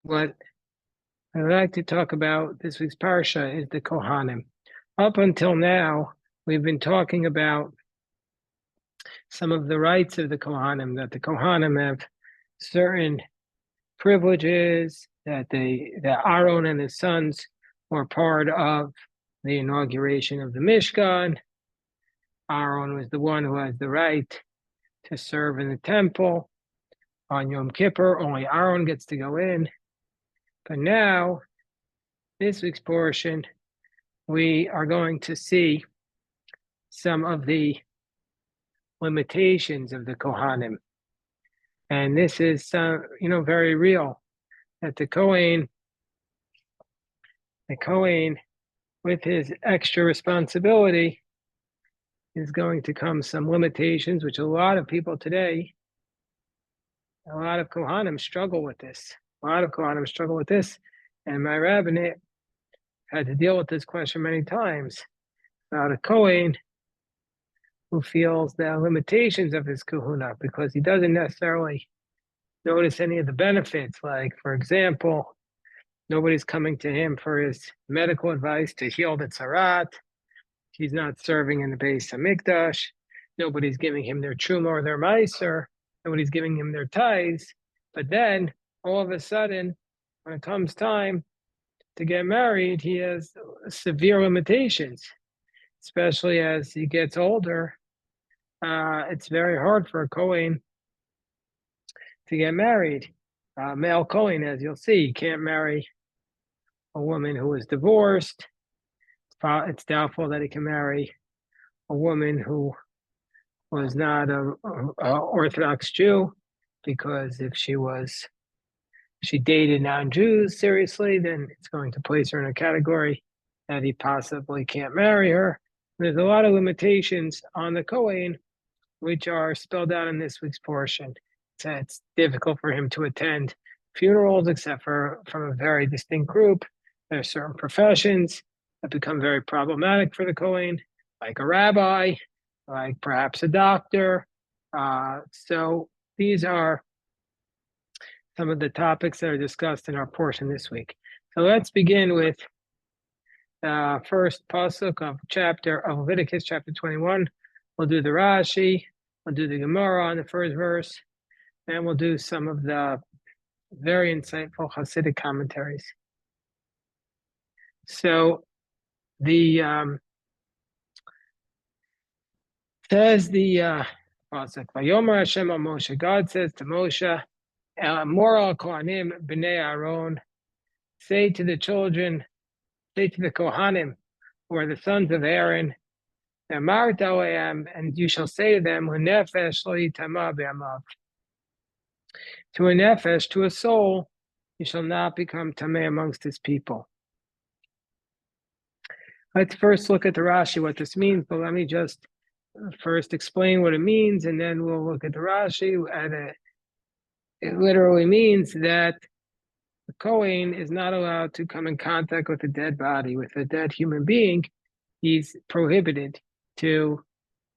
what I'd like to talk about this week's parsha is the Kohanim. Up until now, we've been talking about some of the rights of the Kohanim, that the Kohanim have certain privileges, that Aaron and his sons were part of the inauguration of the Mishkan. Aaron was the one who has the right to serve in the temple. On Yom Kippur, only Aaron gets to go in. But now, this week's portion, we are going to see some of the limitations of the Kohanim. And this is, very real, that the Kohen, with his extra responsibility, is going to come some limitations, which a lot of people today, a lot of Kohanim struggle with this. And my rabbinate had to deal with this question many times about a Kohen who feels the limitations of his kahuna because he doesn't necessarily notice any of the benefits. Like, for example, nobody's coming to him for his medical advice to heal the tzarat. He's not serving in the Beis Hamikdash. Nobody's giving him their truma or their meiser. Nobody's giving him their tithes. But then, all of a sudden, when it comes time to get married, he has severe limitations, especially as he gets older. It's very hard for a Kohen to get married. Male Kohen, as you'll see, he can't marry a woman who is divorced. It's doubtful that he can marry a woman who was not a Orthodox Jew, because if she dated non-Jews seriously, then it's going to place her in a category that he possibly can't marry her. There's a lot of limitations on the Kohen, which are spelled out in this week's portion. So it's difficult for him to attend funerals, except for from a very distinct group. There are certain professions that become very problematic for the Kohen, like a rabbi, like perhaps a doctor. So these are some of the topics that are discussed in our portion this week. So let's begin with the first pasuk of Leviticus chapter 21. We'll do the Rashi, we'll do the Gemara on the first verse, and we'll do some of the very insightful Hasidic commentaries. So says the pasuk, Vayomer Hashem al Moshe, God says to Moshe, Emor al Kohanim b'nei Aaron, say to the Kohanim, who are the sons of Aaron, Amarta aleim, and you shall say to them, Nefesh lo yitama b'yamav. To a nefesh, to a soul, you shall not become tameh amongst his people. Let's first look at the Rashi, what this means, but let me just first explain what it means, and then we'll look at the Rashi. And it literally means that the Kohen is not allowed to come in contact with a dead body, with a dead human being. He's prohibited to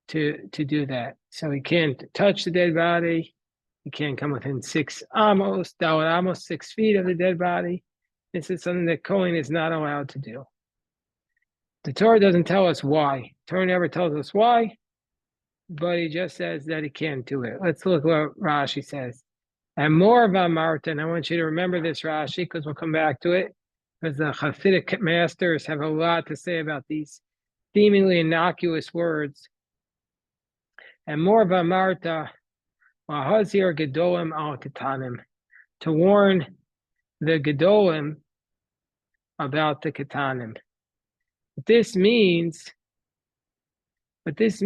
do that. So he can't touch the dead body. He can't come within almost 6 feet of the dead body. This is something that Kohen is not allowed to do. The Torah doesn't tell us why. The Torah never tells us why, but he just says that he can't do it. Let's look what Rashi says. Emor v'amarta, and I want you to remember this, Rashi, because we'll come back to it, because the Hasidic masters have a lot to say about these seemingly innocuous words. Emor v'amarta, v'hazir gedolim al ketanim, to warn the gedolim about the ketanim. What this means what this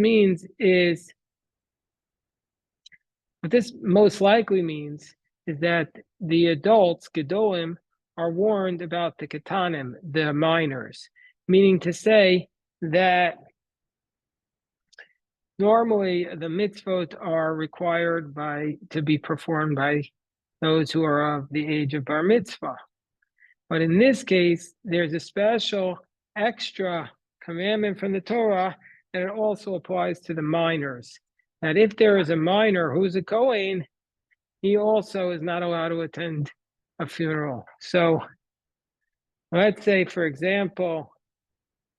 most likely means is that the adults, gedolim, are warned about the ketanim, the minors, meaning to say that normally the mitzvot are required to be performed by those who are of the age of bar mitzvah. But in this case, there's a special extra commandment from the Torah, and it also applies to the minors. That if there is a minor who's a Kohen, he also is not allowed to attend a funeral. So let's say, for example,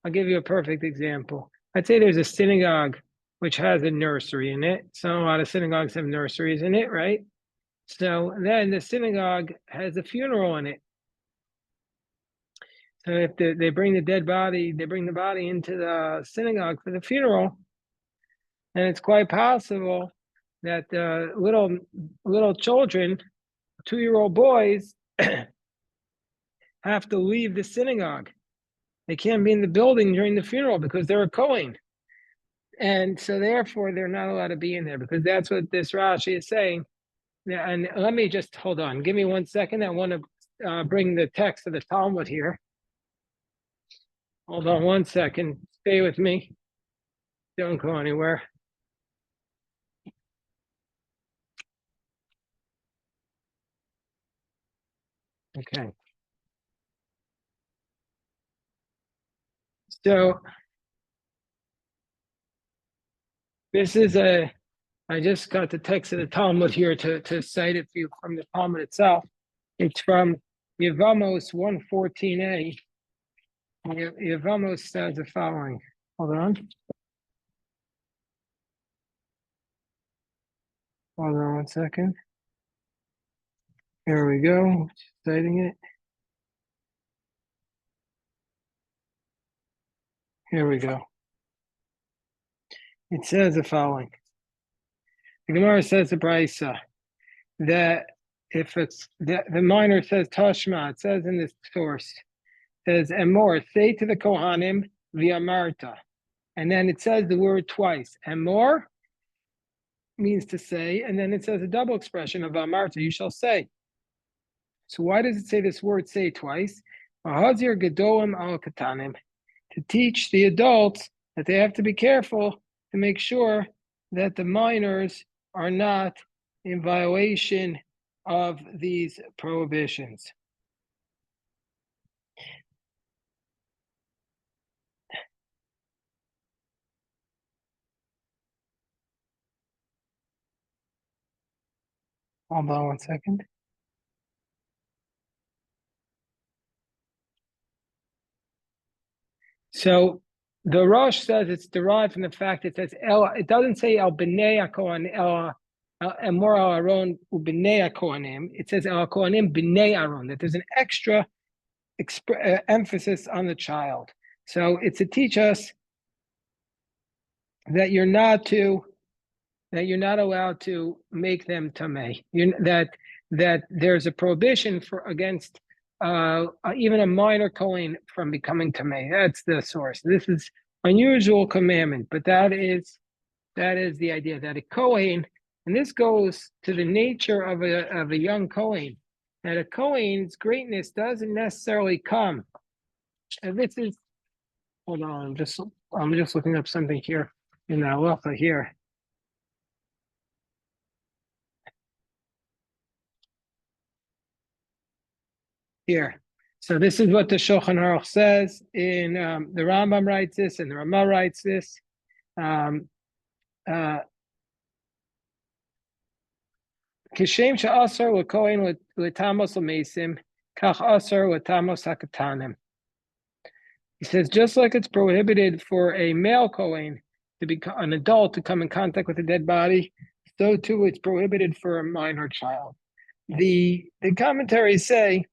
I'll give you a perfect example. Let's say there's a synagogue which has a nursery in it. So a lot of synagogues have nurseries in it, right? So then the synagogue has a funeral in it. So if they bring the dead body, they bring the body into the synagogue for the funeral, and it's quite possible that little children, 2-year-old boys, have to leave the synagogue. They can't be in the building during the funeral because they're a Kohen. And so therefore they're not allowed to be in there because that's what this Rashi is saying. And let me just hold on. Give me 1 second. I want to bring the text of the Talmud here. Hold on 1 second. Stay with me. Don't go anywhere. Okay. So this is I just got the text of the Talmud here to cite it for you from the Talmud itself. It's from Yevamos 114a. Yevamos says the following. Hold on. Hold on 1 second. Here we go. Citing it. Here we go. It says the following. The Gemara says the Brisa that if it's the minor says Tashma, it says in this source, it says Emor, say to the Kohanim v'amarta. And then it says the word twice. Emor means to say, and then it says a double expression of v'amarta, you shall say. So why does it say this word say twice? Ahazir gedolim al katanim, to teach the adults that they have to be careful to make sure that the minors are not in violation of these prohibitions. Hold on 1 second. So the Rosh says it's derived from the fact it says El. It doesn't say El B'nei HaKohen El Emor Al Aron U'B'nei HaKohanim. It says El HaKohanim B'nei Aron. That there's an extra emphasis on the child. So it's to teach us that you're not allowed to make them tamei. That there's a prohibition against even a minor Kohen from becoming tamei. That's the source. This is unusual commandment, but that is the idea that a Kohen, and this goes to the nature of a young Kohen, that a Kohen's greatness doesn't necessarily come. And this is, hold on, I'm just looking up something here in the halacha here. Here. So this is what the Shulchan Aruch says. In the Rambam writes this, and the Ramah writes this. Kishem she'asar l'kohen l'tamos l'meisim, kach asar l'tamos hakatanim. He says, just like it's prohibited for a male Kohen to be an adult to come in contact with a dead body, so too it's prohibited for a minor child. The commentaries say,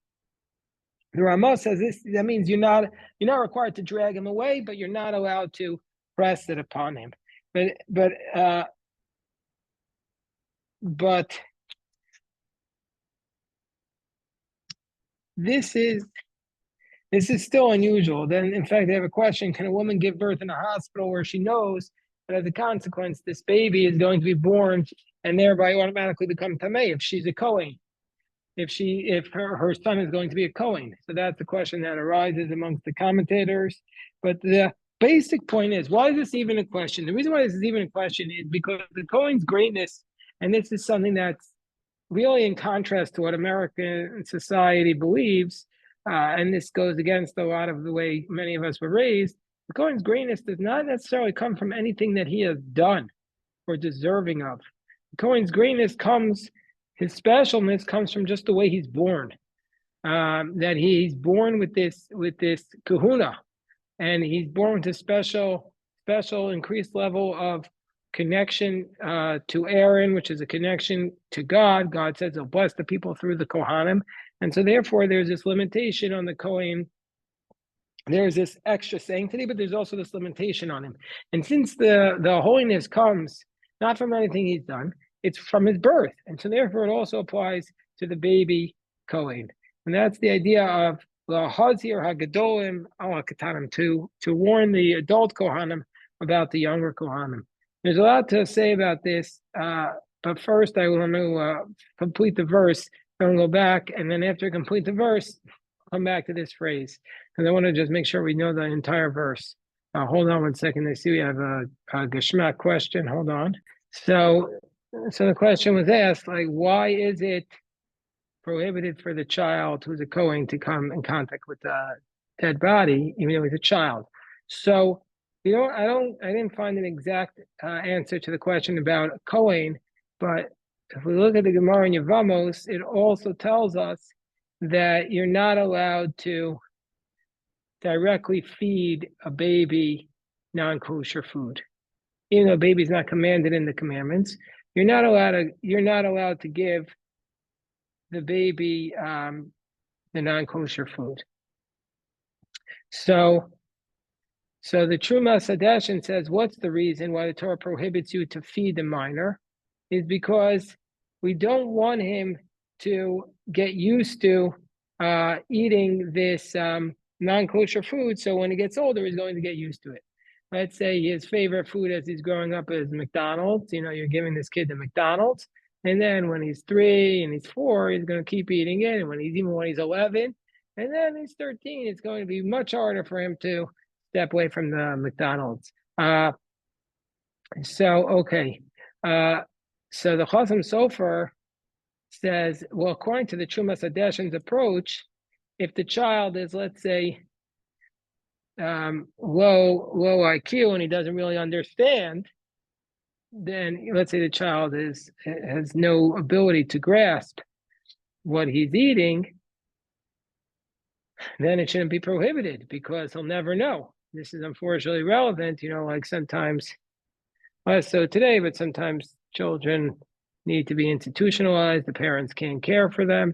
the Ramah says this, that means you're not required to drag him away, but you're not allowed to press it upon him. But this is still unusual. Then, in fact, they have a question: can a woman give birth in a hospital where she knows that as a consequence, this baby is going to be born and thereby automatically become tamei if she's a Kohen? If her son is going to be a Kohen. So that's the question that arises amongst the commentators. But the basic point is, why is this even a question? The reason why this is even a question is because the Kohen's greatness, and this is something that's really in contrast to what American society believes, and this goes against a lot of the way many of us were raised. The Kohen's greatness does not necessarily come from anything that he has done or deserving of. The Kohen's greatness his specialness comes from just the way he's born. that he's born with this kahuna, and he's born with a special increased level of connection to Aaron, which is a connection to God. God says he'll bless the people through the Kohanim. And so therefore there's this limitation on the Kohen. There's this extra sanctity, but there's also this limitation on him. And since the holiness comes not from anything he's done, it's from his birth. And so therefore it also applies to the baby Kohen. And that's the idea of Hazir HaGadolim Al Katanim, to warn the adult Kohanim about the younger Kohanim. There's a lot to say about this, but first I want to complete the verse. I'm going to go back, and then after I complete the verse, come back to this phrase, because I want to just make sure we know the entire verse. Hold on one second. I see we have a Geschmack question. Hold on. So the question was asked, like, why is it prohibited for the child who's a Kohen to come in contact with the dead body, even though he's a child? So, I didn't find an exact answer to the question about a Kohen, but if we look at the Gemara in Yevamos, it also tells us that you're not allowed to directly feed a baby non-kosher food. Even though a baby is not commanded in the commandments, you're not allowed to give the baby the non-kosher food. So the Trumas Hadeshin says, what's the reason why the Torah prohibits you to feed the minor? Is because we don't want him to get used to eating this non-kosher food. So when he gets older, he's going to get used to it. Let's say his favorite food as he's growing up is McDonald's. You're giving this kid the McDonald's. And then when he's 3 and he's 4, he's going to keep eating it. And when he's 11, and then he's 13, it's going to be much harder for him to step away from the McDonald's. So the Chasam Sofer says, well, according to the Trumas Hadeshin's approach, if the child is, let's say, low IQ and he doesn't really understand, then let's say the child has no ability to grasp what he's eating, then it shouldn't be prohibited because he'll never know. This is unfortunately relevant, like sometimes, less so today, but sometimes children need to be institutionalized. The parents can't care for them.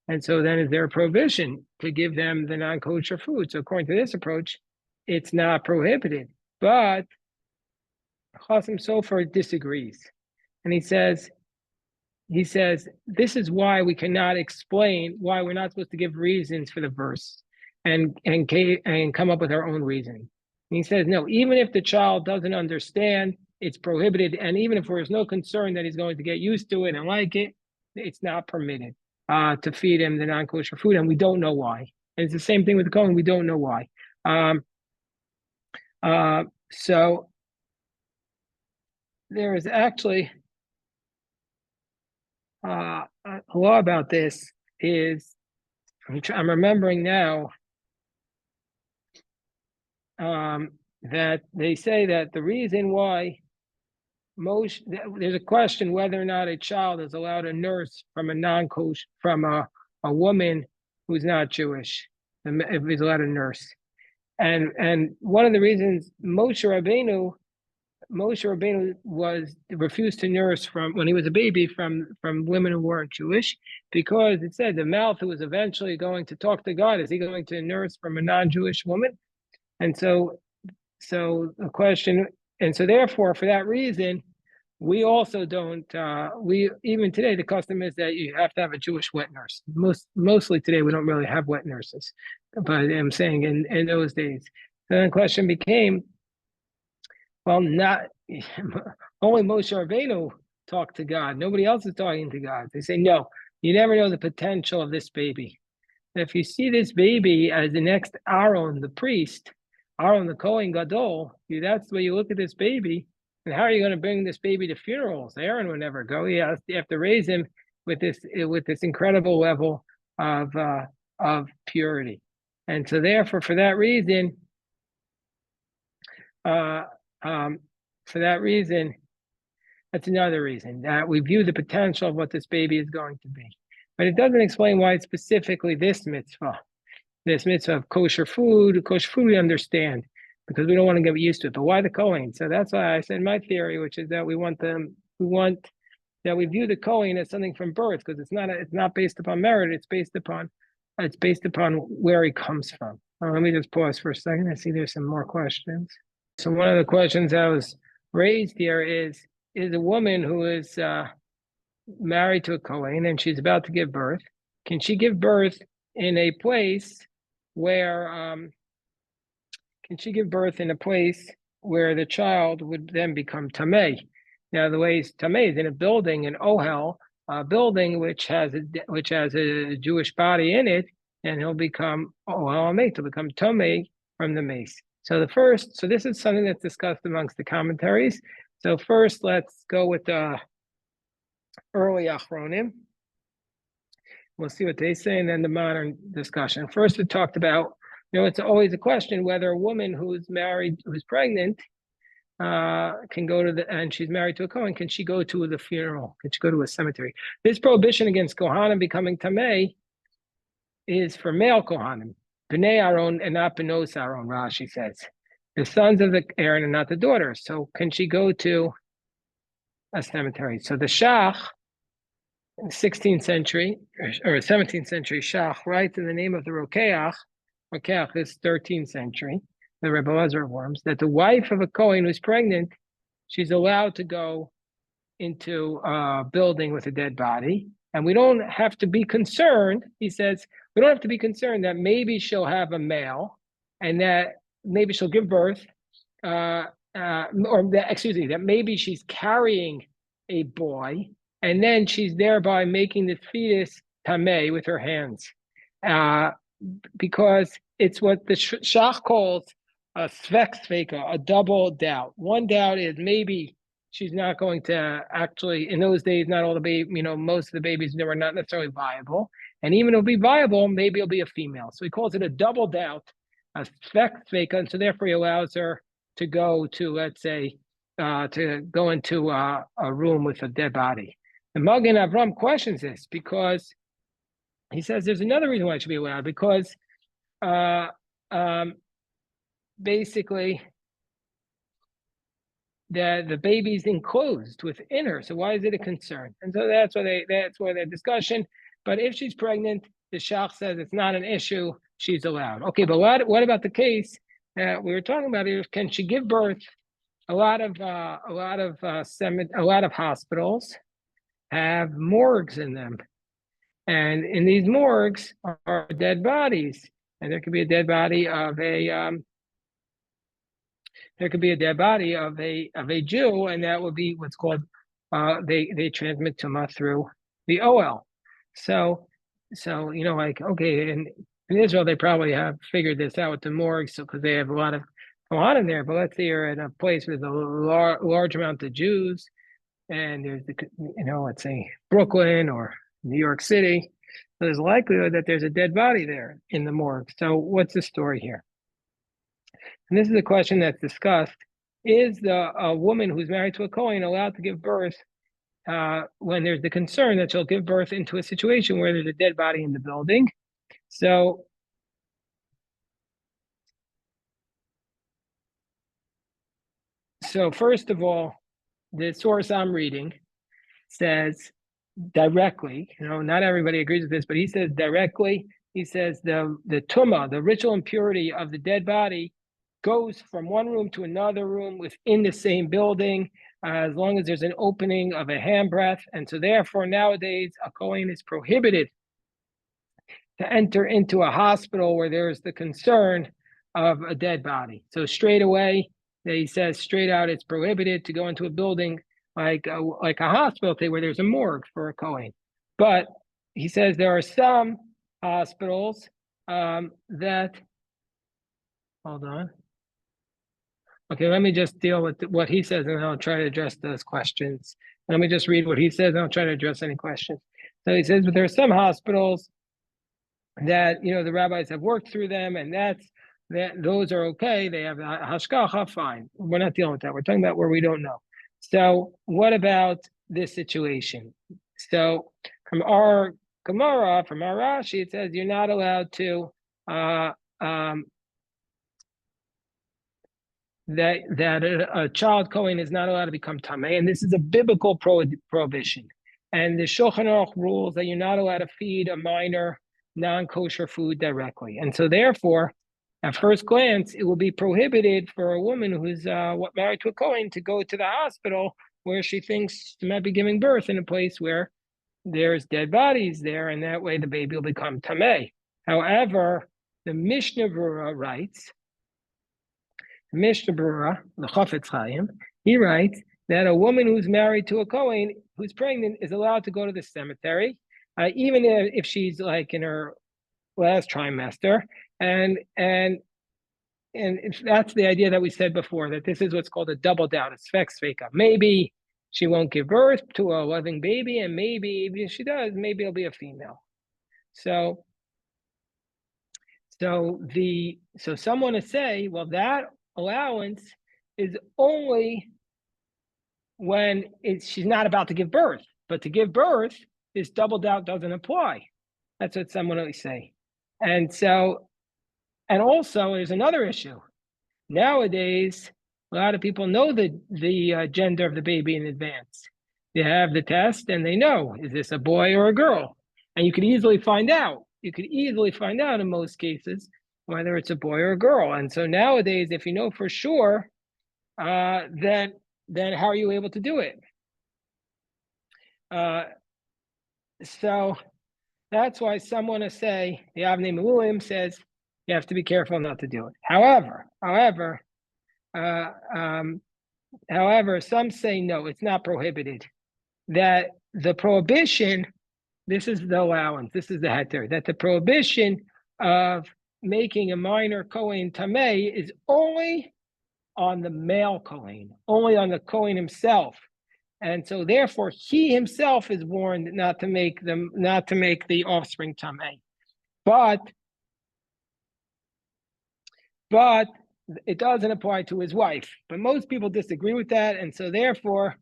And so then is there a prohibition to give them the non-kosher food? So according to this approach, it's not prohibited. But Chasam Sofer disagrees. And he says, this is why we cannot explain why we're not supposed to give reasons for the verse and come up with our own reasoning. And he says, no, even if the child doesn't understand, it's prohibited. And even if there's no concern that he's going to get used to it and like it, it's not permitted to feed him the non-kosher food. And we don't know why. And it's the same thing with the Kohen. We don't know why. So there is actually a law about this. I'm remembering now that they say that the reason why there's a question whether or not a child is allowed to nurse from a woman who's not Jewish, if he's allowed to nurse. And one of the reasons Moshe Rabbeinu refused to nurse when he was a baby from women who weren't Jewish, because it said the mouth who was eventually going to talk to God, is he going to nurse from a non-Jewish woman? And so the question, and so therefore, for that reason, we also don't, even today, the custom is that you have to have a Jewish wet nurse. Mostly today, we don't really have wet nurses, but I'm saying in those days. Then the question became, well, not only Moshe Rabbeinu talked to God. Nobody else is talking to God. They say, no, you never know the potential of this baby. If you see this baby as the next Aaron, the priest, Aaron, the Kohen Gadol, that's the way you look at this baby. And how are you going to bring this baby to funerals? Aaron would never go. You have to raise him with this incredible level of purity. And so therefore, for that reason, that's another reason that we view the potential of what this baby is going to be. but it doesn't explain why it's specifically this mitzvah of kosher food. Kosher food we understand because we don't want to get used to it. But why the Kohen? So that's why I said my theory, which is that we want that we view the Kohen as something from birth because it's not based upon merit. It's based upon where he comes from. Let me just pause for a second. I see there's some more questions. So one of the questions that was raised here is a woman who is married to a Kohen and she's about to give birth. Can she give birth in a place where the child would then become tamei? Now the way tamei is in a building, an ohel, a building which has a Jewish body in it, and he'll become ohel mate, he'll become tamei from the mace. So this is something that's discussed amongst the commentaries. So first, let's go with the early Achronim. We'll see what they say, and then the modern discussion. First, we talked about, it's always a question whether a woman who's married, who's pregnant, can go and she's married to a Kohen, can she go to the funeral? Can she go to a cemetery? This prohibition against Kohanim becoming Tamei is for male Kohanim, Bnei Aaron and not Benos Aaron, Rashi says. The sons of the Aaron and not the daughters. So can she go to a cemetery? So the Shach, 16th century or 17th century, Shach writes in the name of the Rokeach is 13th century, the Rebbe Lezer of Worms, that the wife of a Kohen who's pregnant, she's allowed to go into a building with a dead body. And we don't have to be concerned, he says, we don't have to be concerned that maybe she'll have a male and that maybe she'll give birth, that maybe she's carrying a boy, and then she's thereby making the fetus tamei with her hands, because it's what the Shach calls a svek, a double doubt. One doubt is maybe she's not going to actually, in those days, not all the baby, most of the babies were not necessarily viable, and even if it'll be viable, maybe it'll be a female. So he calls it a double doubt, a svek, and so therefore he allows her to go to, let's say, to go into a room with a dead body. The Magen Avram questions this because he says there's another reason why it should be allowed, because basically the baby's enclosed within her. So why is it a concern? And so that's why their discussion. But if she's pregnant, the Shach says it's not an issue, she's allowed. Okay, but what about the case that we were talking about here? Can she give birth? A lot of hospitals have morgues in them, and in these morgues are dead bodies, and there could be a dead body of a Jew, and that would be what's called they transmit tumah through the OL. So okay, and in Israel they probably have figured this out with the morgues, because they have a lot of Kohanim there. But let's say you're in a place with a large amount of Jews, and there's let's say Brooklyn or New York City, so there's likelihood that there's a dead body there in the morgue. So what's the story here? And this is a question that's discussed. Is a woman who's married to a Kohen allowed to give birth when there's the concern that she'll give birth into a situation where there's a dead body in the building? So first of all, the source I'm reading says directly, not everybody agrees with this, but he says directly, he says the tumah, the ritual impurity of the dead body, goes from one room to another room within the same building, as long as there's an opening of a handbreadth. And so therefore nowadays a Kohen is prohibited to enter into a hospital where there's the concern of a dead body. So straight away, he says straight out, it's prohibited to go into a building like a hospital where there's a morgue for a Kohen. But he says there are some hospitals that, hold on. Okay, let me just deal with what he says, and I'll try to address those questions. Let me just read what he says, and I'll try to address any questions. So he says, but there are some hospitals that, the rabbis have worked through them, and those are okay. They have hashgacha, fine. We're not dealing with that. We're talking about where we don't know. So what about this situation? So from our Gemara, from our Rashi, it says you're not allowed to that a child Kohen is not allowed to become tamei, and this is a biblical prohibition. And the Shulchan Aruch rules that you're not allowed to feed a minor non-kosher food directly. And so therefore, at first glance, it will be prohibited for a woman who's married to a Kohen to go to the hospital where she thinks she might be giving birth in a place where there's dead bodies there, and that way the baby will become tamei. However, the Mishnah Berurah writes, Mishnah Berurah, the Chafetz Chaim, he writes that a woman who's married to a Kohen who's pregnant is allowed to go to the cemetery, even if she's like in her last trimester, and that's the idea that we said before, that this is what's called a double doubt, a sfek sveka. Maybe she won't give birth to a loving baby, and maybe if she does, maybe it'll be a female. So someone to say, well, that allowance is only when she's not about to give birth, but to give birth, this double doubt doesn't apply. That's what someone will say. And also there's another issue. Nowadays, a lot of people know the gender of the baby in advance. They have the test and they know, is this a boy or a girl? And you could easily find out. You could easily find out in most cases whether it's a boy or a girl. And so nowadays, if you know for sure, then how are you able to do it? So that's why someone to say, the Avnei Meluim says, you have to be careful not to do it. However, some say no, it's not prohibited. That the prohibition, this is the allowance, this is the heter, that the prohibition of making a minor Kohen tamei is only on the male Kohen, only on the Kohen himself. And so therefore he himself is warned not to make the offspring tamei. But it doesn't apply to his wife. But most people disagree with that. And so therefore,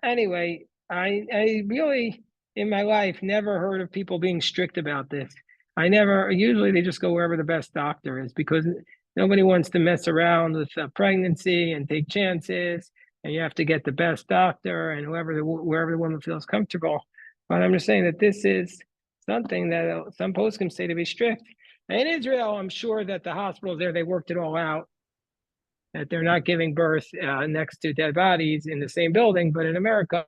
anyway, I really, in my life, never heard of people being strict about this. Usually they just go wherever the best doctor is, because nobody wants to mess around with pregnancy and take chances. And you have to get the best doctor and wherever the woman feels comfortable. But I'm just saying that this is something that some poskim say to be strict. In Israel, I'm sure that the hospitals there, they worked it all out, that they're not giving birth next to dead bodies in the same building. But in America,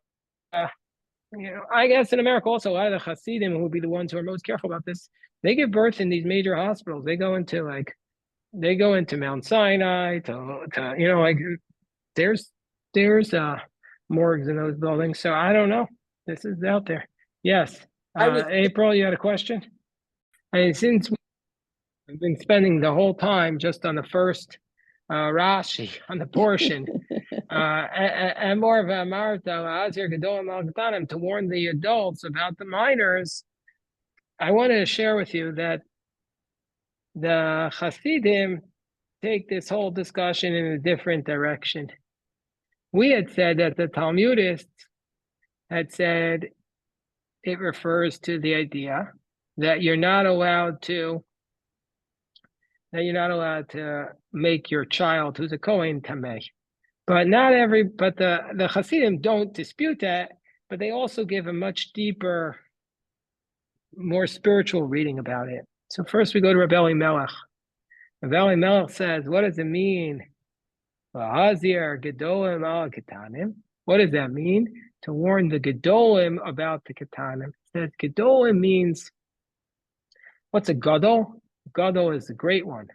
I guess in America also, a lot of the Hasidim, who would be the ones who are most careful about this, they give birth in these major hospitals. They go into Mount Sinai there's morgues in those buildings. So I don't know. This is out there. Yes. April, you had a question? Since I've been spending the whole time just on the first Rashi, on the portion, Emor to warn the adults about the minors. I wanted to share with you that the Hasidim take this whole discussion in a different direction. We had said that the Talmudists had said it refers to the idea that you're not allowed to make your child who's a Kohen tamei. But the Hasidim don't dispute that, but they also give a much deeper, more spiritual reading about it. So first we go to Rabbi Elimelech. Rabbi Elimelech says, what does it mean? What does that mean? To warn the Gedolim about the Ketanim. It says Gedolim means, what's a Gadol? Gadol is the great one,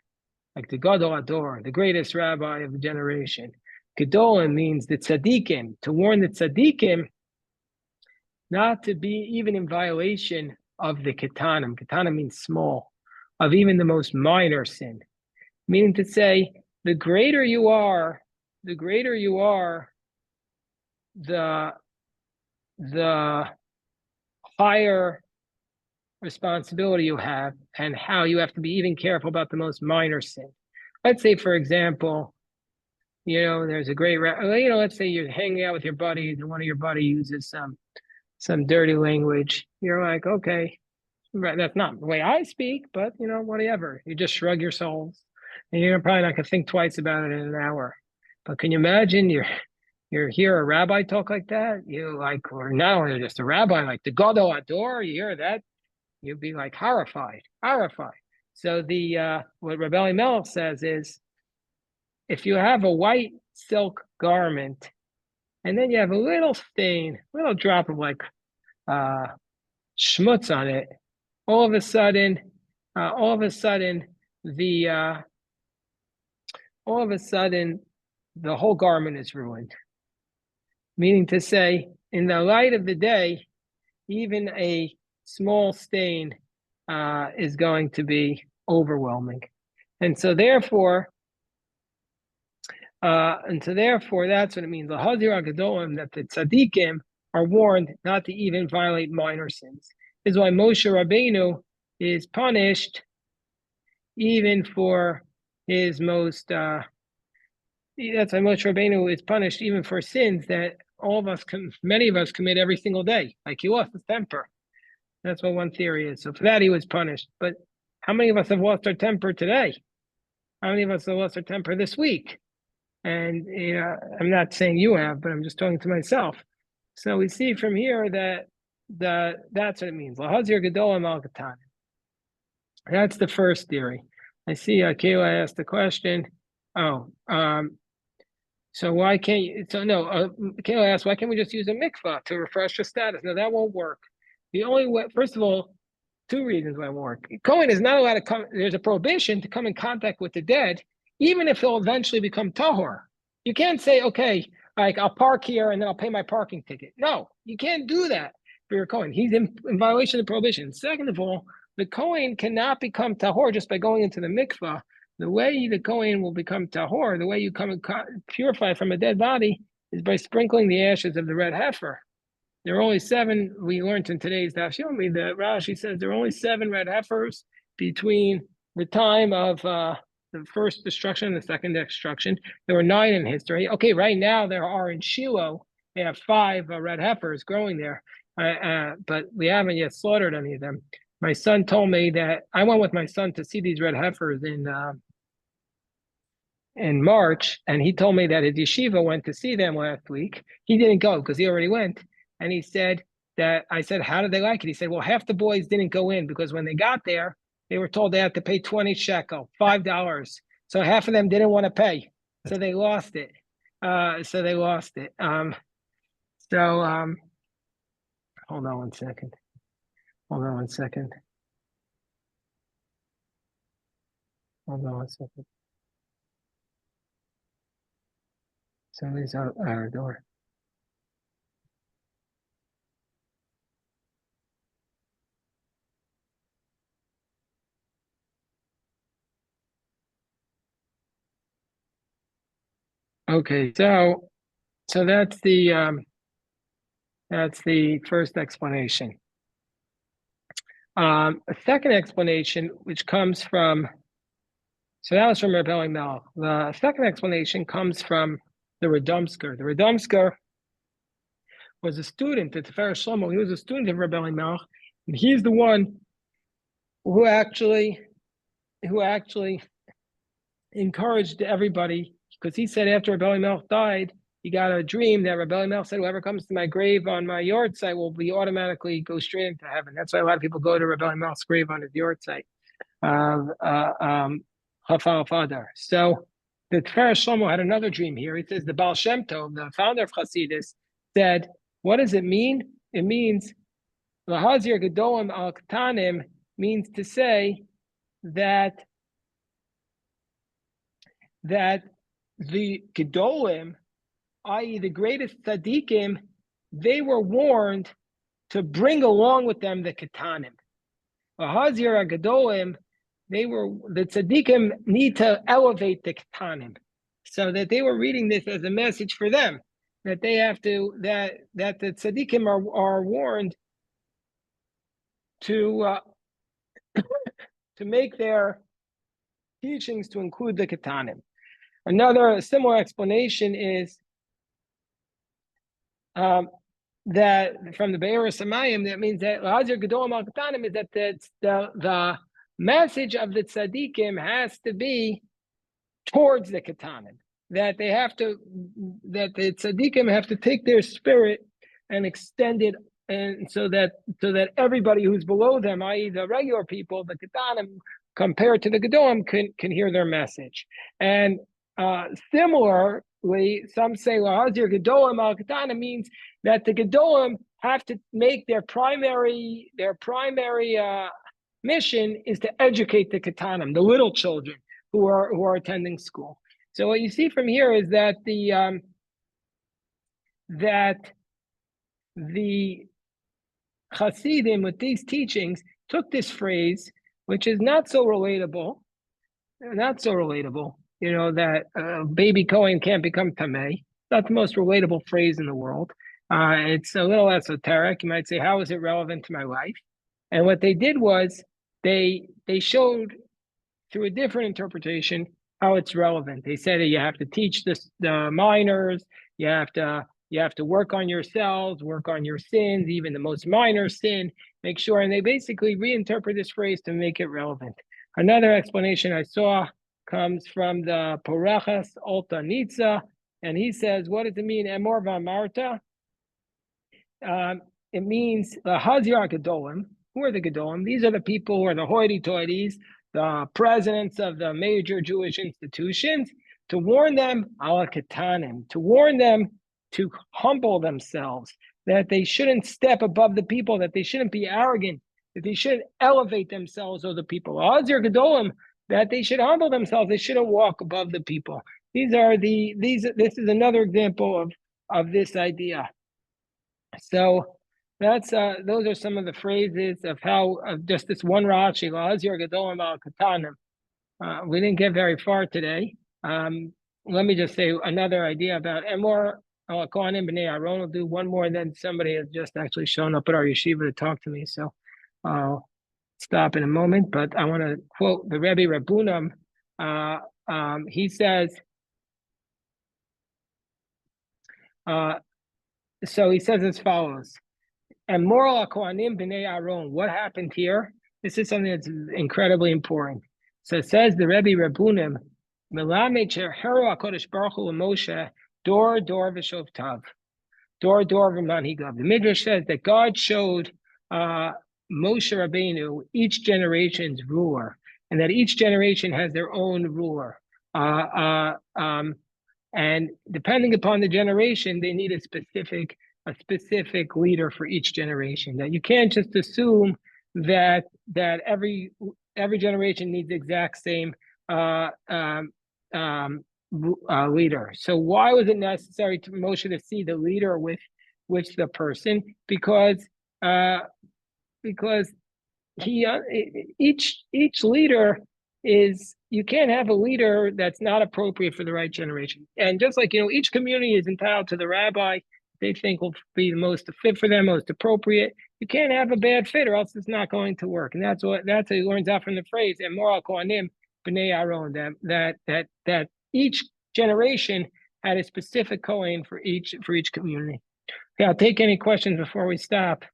like the Gadol Ador, the greatest rabbi of the generation. Gedolim means the tzaddikim, to warn the tzaddikim not to be even in violation of the Ketanim. Ketanim means small, of even the most minor sin. Meaning to say, the greater you are, the higher responsibility you have, and how you have to be even careful about the most minor sin. Let's say, for example, there's a great, let's say you're hanging out with your buddies and one of your buddies uses some dirty language, you're like, okay, right, that's not the way I speak, but whatever. You just shrug your shoulders, and you're probably not gonna think twice about it in an hour. But can you imagine you hear a rabbi talk like that? You like, or not only just a rabbi, like the Gadol Ador, you hear that, you'd be like horrified, horrified. So the what Rabbi Elimelech says is, if you have a white silk garment and then you have a little stain, little drop of like uh, schmutz on it, all of a sudden, all of a sudden, the all of a sudden, the whole garment is ruined. Meaning to say, in the light of the day, even a small stain is going to be overwhelming, and so therefore, that's what it means. The Hazir Agadolim, that the tzaddikim are warned not to even violate minor sins. This is why Moshe Rabbeinu is punished even for his most. That's why Moshe Rabbeinu is punished even for sins that many of us commit every single day. Like he lost his temper. That's what one theory is. So for that he was punished. But how many of us have lost our temper today? How many of us have lost our temper this week? And I'm not saying you have, but I'm just talking to myself. So we see from here that that's what it means. Lahazir Gedolim al Katan. That's the first theory. I see Kayla asked the question. Oh, so why can't you? So no, Kayla asked, why can't we just use a mikvah to refresh the status? No, that won't work. The only way, first of all, two reasons why it won't work. Kohen is not allowed to come. There's a prohibition to come in contact with the dead, even if he'll eventually become tahor. You can't say, okay, like I'll park here and then I'll pay my parking ticket. No, you can't do that for your Kohen. He's in violation of the prohibition. Second of all, the Kohen cannot become tahor just by going into the mikvah. The way the Kohen will become tahor, the way you come and purify from a dead body, is by sprinkling the ashes of the red heifer. There are only 7, we learned in today's Daf Yomi, that Rashi says there are only 7 red heifers between the time of the first destruction and the second destruction. There were 9 in history. Okay, right now there are in Shiloh, they have 5 red heifers growing there, but we haven't yet slaughtered any of them. My son told me that I went with my son to see these red heifers in March, and he told me that his yeshiva went to see them last week. He didn't go because he already went. And he said that, I said, how did they like it? He said, well, half the boys didn't go in because when they got there, they were told they had to pay 20 shekel, $5. So half of them didn't want to pay. So they lost it. Hold on one second. Hold on one second. Somebody's out our door. Okay, so that's the first explanation. A second explanation, which comes from, so that was from Rabbi Elimelech. The second explanation comes from the Radomsker. The Radomsker was a student at Tiferes Shlomo. He was a student of Rabbi Elimelech, and he's the one who actually encouraged everybody, because he said after Rabbi Elimelech died, he got a dream that Rabbi Elimelech said, whoever comes to my grave on my yard site will be automatically go straight into heaven. That's why a lot of people go to Rabbi Elimelech's grave on his yard site. Chafal Fadar. So the Tiferes Shlomo had another dream here. He says the Baal Shem Tov, the founder of Hasidus, said, what does it mean? It means Lahazir Gedolim al Ktanim means to say that the Gedolim, i.e. the greatest tzaddikim, they were warned to bring along with them the Ketanim. Lahazir Gedolim, the tzaddikim need to elevate the Ketanim. So that they were reading this as a message for them, that they have to, that the tzaddikim are warned to make their teachings to include the Ketanim. Another similar explanation is that from the Be'er Samayim, that means that Hazir Gedolim Al Katanim is that the message of the tzaddikim has to be towards the Katanim. That they have to, that the tzaddikim have to take their spirit and extend it, and so that everybody who's below them, i.e., the regular people, the Katanim, compared to the Gedolim, can hear their message. And similarly, some say Lahazir Gedolim Al Katanim means that the Gedolim have to make their primary mission is to educate the Katanim, the little children who are attending school. So what you see from here is that the Hasidim with these teachings took this phrase, which is not so relatable, you know, that baby Kohen can't become Tameh. Not the most relatable phrase in the world. It's a little esoteric. You might say, how is it relevant to my life? And what they did was they showed through a different interpretation how it's relevant. They said that you have to teach the minors, you have to work on yourselves, work on your sins, even the most minor sin, make sure. And they basically reinterpret this phrase to make it relevant. Another explanation I saw comes from the Porachas Alta Nitza, and he says, what does it mean, Emor v'amarta? It means the Hazir Gedolim. Who are the Gedolim? These are the people who are the hoity-toities, the presidents of the major Jewish institutions, to warn them, ala katanim, to warn them to humble themselves, that they shouldn't step above the people, that they shouldn't be arrogant, that they shouldn't elevate themselves over the people. Hazir Gedolim, that they should humble themselves, they shouldn't walk above the people. This is another example of this idea. So that's those are some of the phrases of how of just this one Rashi, Hazir Gedolim Al Katanim. We didn't get very far today. Let me just say another idea about Emor Al Kohanim B'nei Aaron. I'll do one more, and then somebody has just actually shown up at our yeshiva to talk to me. So I'll stop in a moment. But I want to quote the Rebbe Rabunam. He says, so he says as follows. And moral Kohanim b'nei Aaron. What happened here? This is something that's incredibly important. So it says the Rebbe Rabunim, Melamed sheheru HaKadosh Baruch Hu Moshe dor v'shovtav, dor v'manhigav. The Midrash says that God showed Moshe Rabbeinu each generation's ruler, and that each generation has their own ruler. And depending upon the generation, they need a specific leader for each generation. That you can't just assume that every generation needs the exact same leader. So why was it necessary to Moshe to see the leader with the person? Because he each leader is, you can't have a leader that's not appropriate for the right generation. And just like, each community is entitled to the rabbi they think will be the most fit for them, most appropriate. You can't have a bad fit, or else it's not going to work. And that's what he learns out from the phrase "Emor Kohanim b'nei Aaron." That each generation had a specific Kohen for each community. Okay, I'll take any questions before we stop.